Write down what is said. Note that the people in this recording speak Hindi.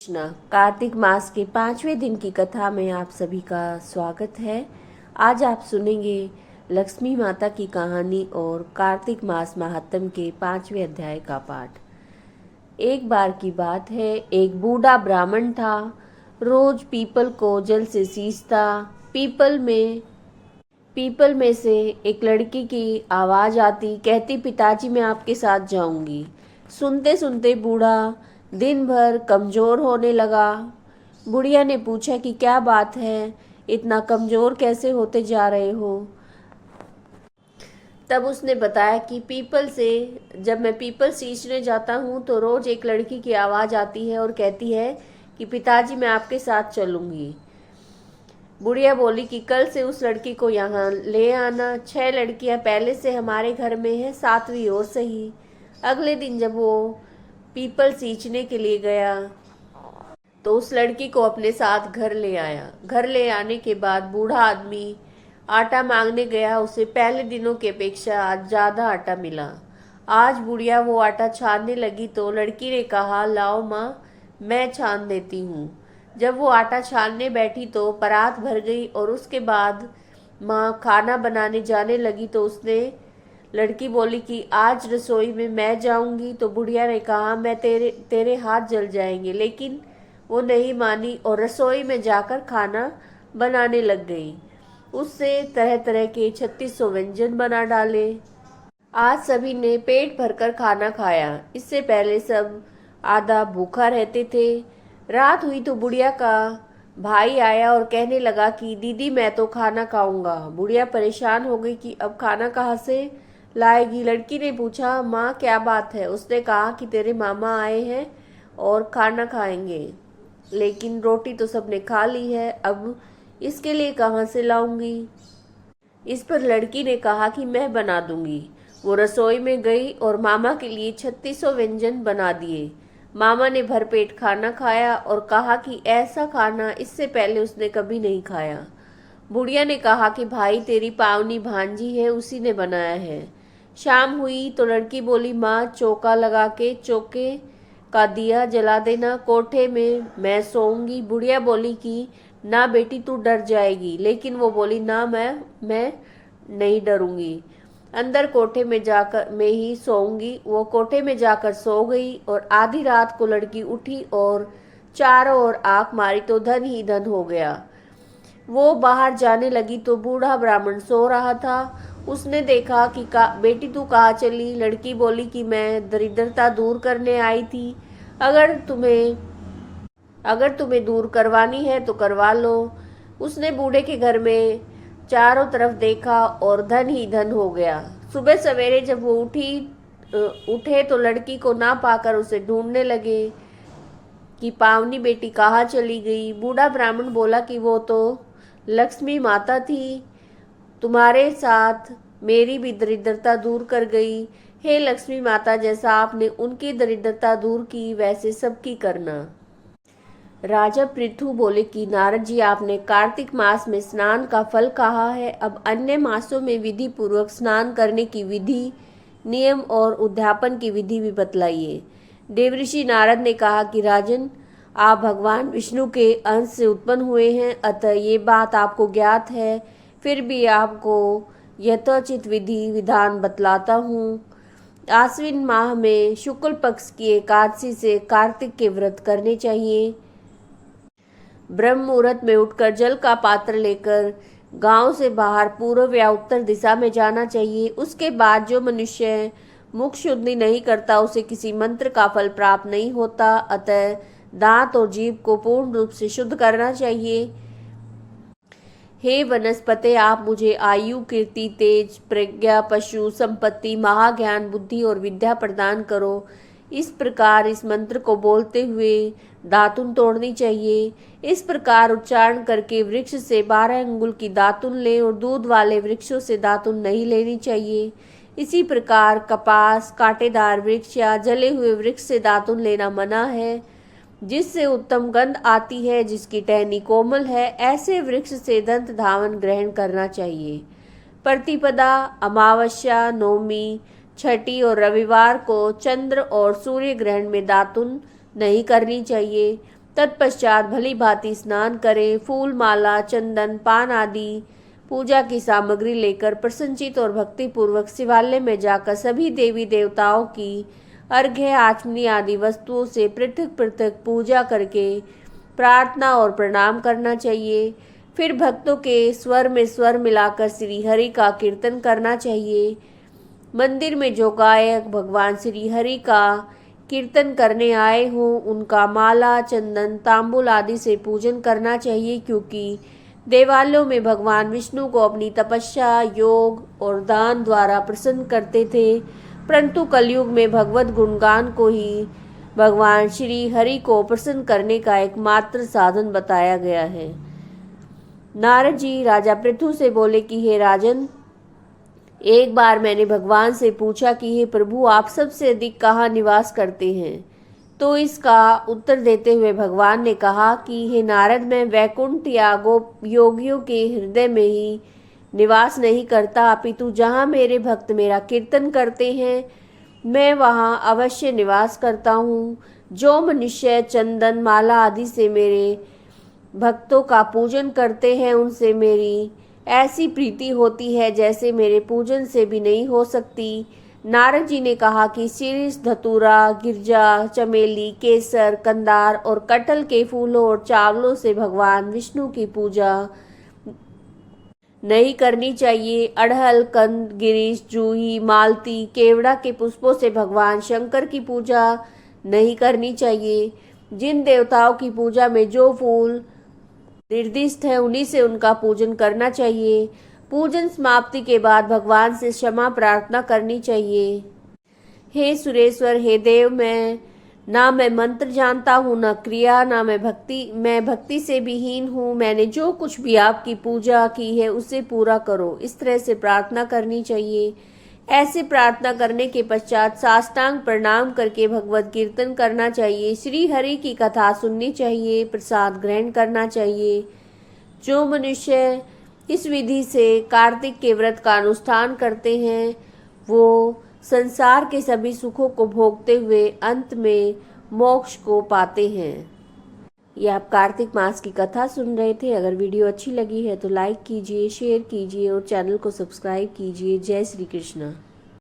कृष्णा कार्तिक मास के 5वें दिन की कथा में आप सभी का स्वागत है। आज आप सुनेंगे लक्ष्मी माता की कहानी और कार्तिक मास महात्म के 5वें अध्याय का पाठ। एक बार की बात है, एक बूढ़ा ब्राह्मण था। रोज पीपल को जल से सींचता। पीपल में से एक लड़की की आवाज आती, कहती, पिताजी मैं आपके साथ जाऊंगी। सुनते सुनते बूढ़ा दिन भर कमजोर होने लगा। बुढ़िया ने पूछा कि क्या बात है, इतना कमजोर कैसे होते जा रहे हो। तब उसने बताया कि जब मैं पीपल सींचने जाता हूँ तो रोज एक लड़की की आवाज आती है और कहती है कि पिताजी मैं आपके साथ चलूंगी। बुढ़िया बोली कि कल से उस लड़की को यहाँ ले आना। 6 लड़कियां पहले से हमारे घर में हैं, 7वीं और सही। अगले दिन जब वो पीपल सींचने के लिए गया तो उस लड़की को अपने साथ घर ले आया। घर ले आने के बाद बूढ़ा आदमी आटा मांगने गया। उसे पहले दिनों की अपेक्षा आज ज्यादा आटा मिला। आज बुढ़िया वो आटा छानने लगी तो लड़की ने कहा, लाओ माँ, मैं छान देती हूँ। जब वो आटा छानने बैठी तो परात भर गई और उसके बाद माँ खाना बनाने जाने लगी तो लड़की बोली कि आज रसोई में मैं जाऊंगी। तो बुढ़िया ने कहा, मैं तेरे हाथ जल जाएंगे। लेकिन वो नहीं मानी और रसोई में जाकर खाना बनाने लग गई। उससे तरह तरह के 3600 व्यंजन बना डाले। आज सभी ने पेट भरकर खाना खाया। इससे पहले सब आधा भूखा रहते थे। रात हुई तो बुढ़िया का भाई आया और कहने लगा कि दीदी मैं तो खाना खाऊंगा। बुढ़िया परेशान हो गई कि अब खाना कहाँ से लाएगी। लड़की ने पूछा, माँ क्या बात है। उसने कहा कि तेरे मामा आए हैं और खाना खाएंगे, लेकिन रोटी तो सबने खा ली है, अब इसके लिए कहाँ से लाऊंगी। इस पर लड़की ने कहा कि मैं बना दूंगी। वो रसोई में गई और मामा के लिए 3600 व्यंजन बना दिए। मामा ने भरपेट खाना खाया और कहा कि ऐसा खाना इससे पहले उसने कभी नहीं खाया। बुढ़िया ने कहा कि भाई तेरी पावनी भांजी है, उसी ने बनाया है। शाम हुई तो लड़की बोली, माँ चौका लगा के चौके का दिया जला देना, कोठे में मैं सोऊंगी। बुढ़िया बोली कि ना बेटी तू डर जाएगी। लेकिन वो बोली, ना मैं नहीं डरूंगी, अंदर कोठे में जाकर मैं ही सोऊंगी। वो कोठे में जाकर सो गई और आधी रात को लड़की उठी और चारों ओर आंख मारी तो धन ही धन हो गया। वो बाहर जाने लगी तो बूढ़ा ब्राह्मण सो रहा था। उसने देखा कि बेटी तू कहाँ चली। लड़की बोली कि मैं दरिद्रता दूर करने आई थी। अगर तुम्हें दूर करवानी है तो करवा लो। उसने बूढ़े के घर में चारों तरफ देखा और धन ही धन हो गया। सुबह सवेरे जब वो उठे तो लड़की को ना पाकर उसे ढूंढने लगे कि पावनी बेटी कहाँ चली गई। बूढ़ा ब्राह्मण बोला कि वो तो लक्ष्मी माता थी, तुम्हारे साथ मेरी भी दरिद्रता दूर कर गई। हे लक्ष्मी माता, जैसा आपने उनकी दरिद्रता दूर की वैसे सबकी करना। राजा पृथु बोले कि नारद जी, आपने कार्तिक मास में स्नान का फल कहा है, अब अन्य मासों में विधि पूर्वक स्नान करने की विधि, नियम और उद्यापन की विधि भी बतलाइए। देवऋषि नारद ने कहा कि राजन, आप भगवान विष्णु के अंश से उत्पन्न हुए हैं, अतः ये बात आपको ज्ञात है। फिर भी आपको यथोचित विधि विधान बतलाता हूँ। आश्विन माह में शुक्ल पक्ष की एकादशी से कार्तिक के व्रत करने चाहिए। ब्रह्म मुहूर्त में उठकर जल का पात्र लेकर गांव से बाहर पूर्व या उत्तर दिशा में जाना चाहिए। उसके बाद जो मनुष्य मुख शुद्धि नहीं करता उसे किसी मंत्र का फल प्राप्त नहीं होता। अतः दांत और जीभ को पूर्ण रूप से शुद्ध करना चाहिए। हे वनस्पते, आप मुझे आयु, कीर्ति, तेज, प्रज्ञा, पशु, संपत्ति, महाज्ञान, बुद्धि और विद्या प्रदान करो। इस प्रकार इस मंत्र को बोलते हुए दातुन तोड़नी चाहिए। इस प्रकार उच्चारण करके वृक्ष से 12 अंगुल की दातुन लें और दूध वाले वृक्षों से दातुन नहीं लेनी चाहिए। इसी प्रकार कपास, कांटेदार वृक्ष या जले हुए वृक्ष से दातुन लेना मना है। जिससे उत्तम गंध आती है, जिसकी टहनी कोमल है, ऐसे वृक्ष से दंत धावन ग्रहण करना चाहिए। प्रतिपदा, अमावस्या, नवमी, छठी और रविवार को चंद्र और सूर्य ग्रहण में दातुन नहीं करनी चाहिए। तत्पश्चात भली भांति स्नान करें। फूल, माला, चंदन, पान आदि पूजा की सामग्री लेकर प्रसन्नचित और भक्तिपूर्वक शिवालय में जाकर सभी देवी देवताओं की अर्घ्य, आचमनी आदि वस्तुओं से पृथक पृथक पूजा करके प्रार्थना और प्रणाम करना चाहिए। फिर भक्तों के स्वर में स्वर मिलाकर श्री हरि का कीर्तन करना चाहिए। मंदिर में जो गायक भगवान श्री हरि का कीर्तन करने आए हों उनका माला, चंदन, तांबुल आदि से पूजन करना चाहिए, क्योंकि देवालयों में भगवान विष्णु को अपनी तपस्या, योग और दान द्वारा प्रसन्न करते थे, परंतु कलयुग में भगवत गुणगान को ही भगवान श्री हरि को प्रसन्न करने का एकमात्र साधन बताया गया है। नारद जी राजा पृथु से बोले कि हे राजन, एक बार मैंने भगवान से पूछा कि हे प्रभु, आप सबसे अधिक कहाँ निवास करते हैं? तो इसका उत्तर देते हुए भगवान ने कहा कि हे नारद, मैं वैकुंठ या योगियों के हृदय में ही निवास नहीं करता, अपितु जहाँ मेरे भक्त मेरा कीर्तन करते हैं मैं वहाँ अवश्य निवास करता हूँ। जो मनुष्य चंदन, माला आदि से मेरे भक्तों का पूजन करते हैं उनसे मेरी ऐसी प्रीति होती है जैसे मेरे पूजन से भी नहीं हो सकती। नारद जी ने कहा कि शीर्ष, धतूरा, गिरजा, चमेली, केसर, कंदार और कटहल के फूलों और चावलों से भगवान विष्णु की पूजा नहीं करनी चाहिए। अड़हल, कंद, गिरीश, जूही, मालती, केवड़ा के पुष्पों से भगवान शंकर की पूजा नहीं करनी चाहिए। जिन देवताओं की पूजा में जो फूल निर्दिष्ट है उन्हीं से उनका पूजन करना चाहिए। पूजन समाप्ति के बाद भगवान से क्षमा प्रार्थना करनी चाहिए। हे सुरेश्वर, हे देव, मैं मंत्र जानता हूँ, न क्रिया, न मैं भक्ति से भी हीन हूँ। मैंने जो कुछ भी आपकी पूजा की है उसे पूरा करो, इस तरह से प्रार्थना करनी चाहिए। ऐसे प्रार्थना करने के पश्चात साष्टांग प्रणाम करके भगवत कीर्तन करना चाहिए। श्री हरि की कथा सुननी चाहिए, प्रसाद ग्रहण करना चाहिए। जो मनुष्य इस विधि से कार्तिक के व्रत का अनुष्ठान करते हैं वो संसार के सभी सुखों को भोगते हुए अंत में मोक्ष को पाते हैं। ये आप कार्तिक मास की कथा सुन रहे थे। अगर वीडियो अच्छी लगी है तो लाइक कीजिए, शेयर कीजिए और चैनल को सब्सक्राइब कीजिए। जय श्री कृष्ण।